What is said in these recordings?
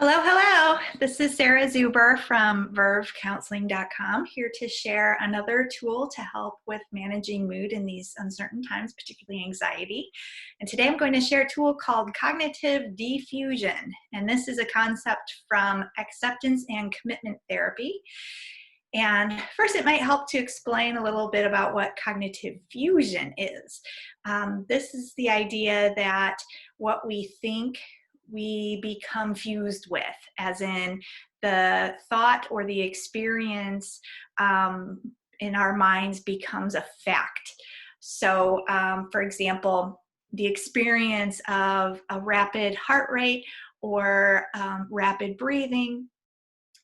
Hello, hello. This is Sarah Zuber from vervecounseling.com, here to share another tool to help with managing mood in these uncertain times, particularly anxiety. And today I'm going to share a tool called cognitive defusion. And this is a concept from acceptance and commitment therapy. And first, it might help to explain a little bit about what cognitive fusion is. This is the idea that what we think we become fused with, as in the thought or the experience in our minds becomes a fact. So, for example, the experience of a rapid heart rate or rapid breathing,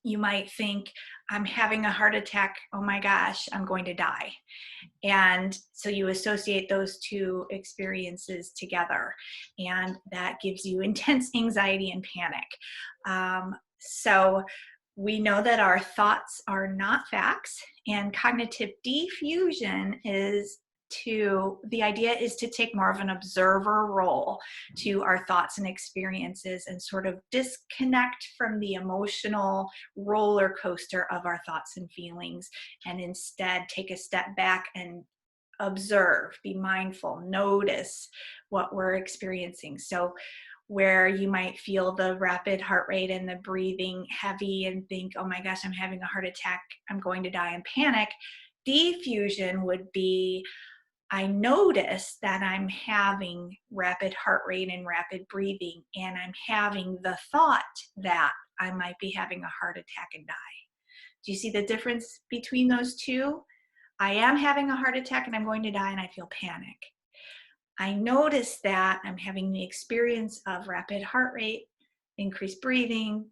you might think, I'm having a heart attack, oh my gosh, I'm going to die. And so you associate those two experiences together, and that gives you intense anxiety and panic. So we know that our thoughts are not facts, and cognitive defusion is the idea is to take more of an observer role to our thoughts and experiences and sort of disconnect from the emotional roller coaster of our thoughts and feelings, and instead take a step back and observe, be mindful, notice what we're experiencing. So where you might feel the rapid heart rate and the breathing heavy and think, oh my gosh, I'm having a heart attack, I'm going to die, and panic, defusion would be, I notice that I'm having rapid heart rate and rapid breathing, and I'm having the thought that I might be having a heart attack and die. Do you see the difference between those two? I am having a heart attack and I'm going to die, and I feel panic. I notice that I'm having the experience of rapid heart rate, increased breathing,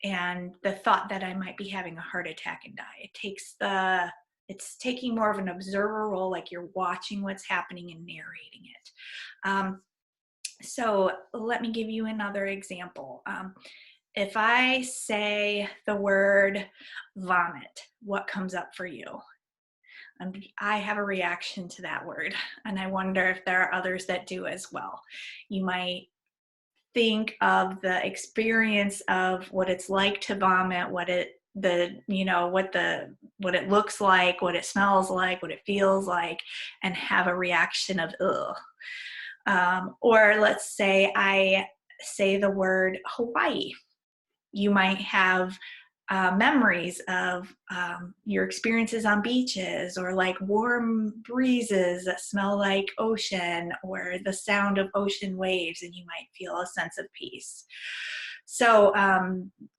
and the thought that I might be having a heart attack and die. It's taking more of an observer role, like you're watching what's happening and narrating it. So let me give you another example. If I say the word vomit, what comes up for you? I have a reaction to that word, and I wonder if there are others that do as well. You might think of the experience of what it's like to vomit, what it looks like, what it smells like, what it feels like, and have a reaction of ugh. Or let's say I say the word Hawaii. You might have memories of your experiences on beaches, or like warm breezes that smell like ocean, or the sound of ocean waves, and you might feel a sense of peace. So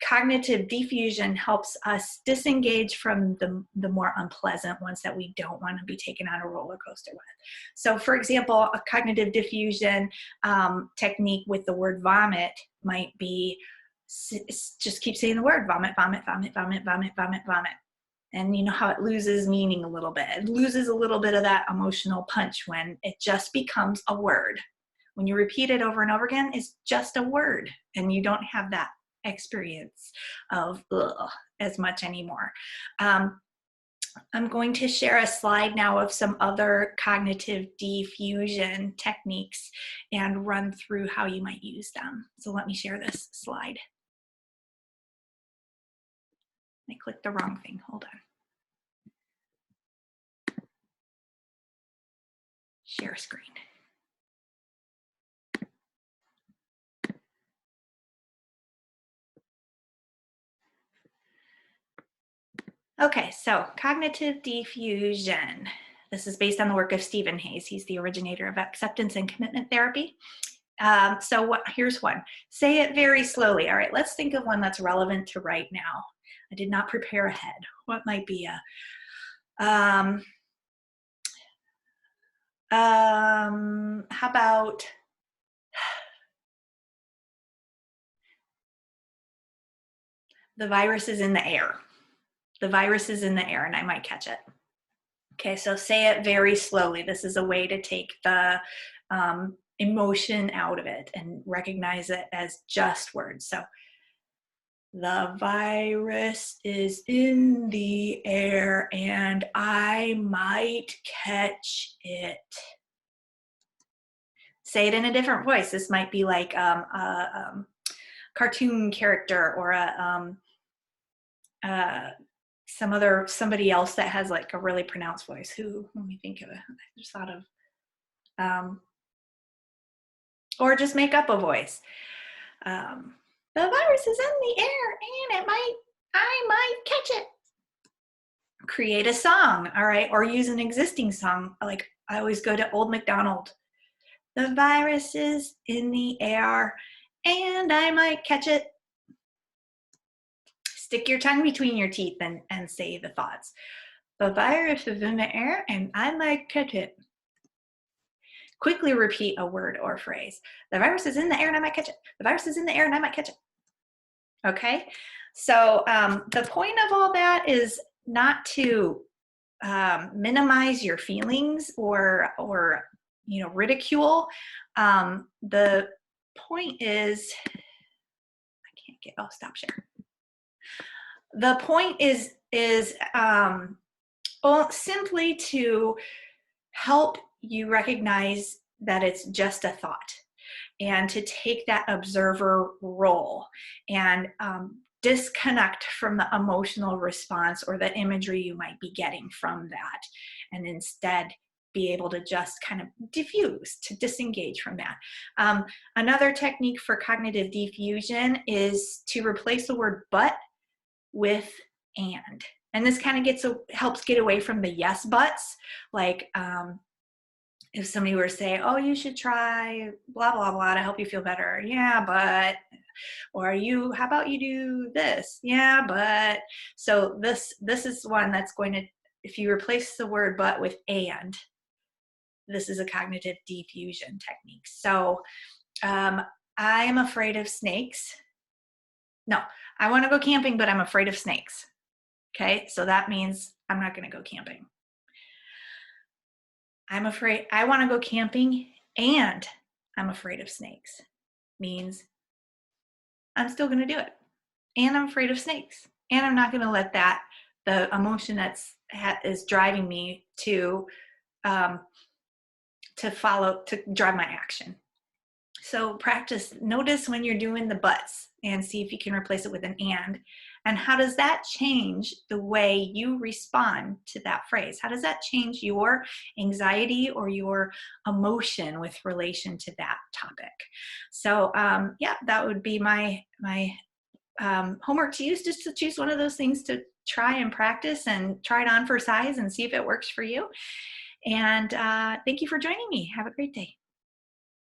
cognitive defusion helps us disengage from the more unpleasant ones that we don't want to be taken on a roller coaster with. So for example, a cognitive defusion technique with the word vomit might be, just keep saying the word vomit, vomit, vomit, vomit, vomit, vomit, vomit. And you know how it loses meaning a little bit. It loses a little bit of that emotional punch when it just becomes a word. When you repeat it over and over again, it's just a word, and you don't have that experience of ugh as much anymore. I'm going to share a slide now of some other cognitive defusion techniques and run through how you might use them. So let me share this slide. I clicked the wrong thing. Hold on. Share screen. Okay, so cognitive defusion. This is based on the work of Stephen Hayes. He's the originator of acceptance and commitment therapy. Here's one. Say it very slowly. All right, let's think of one that's relevant to right now. I did not prepare ahead. What might be how about the virus is in the air? The virus is in the air, and I might catch it. Okay, so say it very slowly. This is a way to take the emotion out of it and recognize it as just words. So the virus is in the air and I might catch it. Say it in a different voice. This might be like cartoon character or somebody else that has like a really pronounced voice. Who, let me think of it. I just thought of, or just make up a voice. The virus is in the air and I might catch it. Create a song, all right, or use an existing song. Like I always go to Old MacDonald. The virus is in the air and I might catch it. Stick your tongue between your teeth and say the thoughts. The virus is in the air and I might catch it. Quickly repeat a word or phrase. The virus is in the air and I might catch it. The virus is in the air and I might catch it. Okay, so the point of all that is not to minimize your feelings or ridicule. The point is, I can't get, stop share. The point is simply to help you recognize that it's just a thought and to take that observer role and disconnect from the emotional response or the imagery you might be getting from that, and instead be able to just kind of diffuse, to disengage from that. Another technique for cognitive diffusion is to replace the word but with and this kind of helps get away from the yes buts. Like if somebody were to say, oh, you should try blah blah blah to help you feel better, yeah, but, or how about you do this, yeah, but. So this is one that's going to, if you replace the word but with and, this is a cognitive diffusion technique. So I'm afraid of snakes. No, I want to go camping, but I'm afraid of snakes. Okay, so that means I'm not going to go camping. I want to go camping and I'm afraid of snakes. Means I'm still going to do it. And I'm afraid of snakes. And I'm not going to let the emotion is driving me to drive my action. So practice, notice when you're doing the buts and see if you can replace it with an and how does that change the way you respond to that phrase? How does that change your anxiety or your emotion with relation to that topic? So yeah, that would be my homework to use, just to choose one of those things to try and practice and try it on for size and see if it works for you. And thank you for joining me. Have a great day.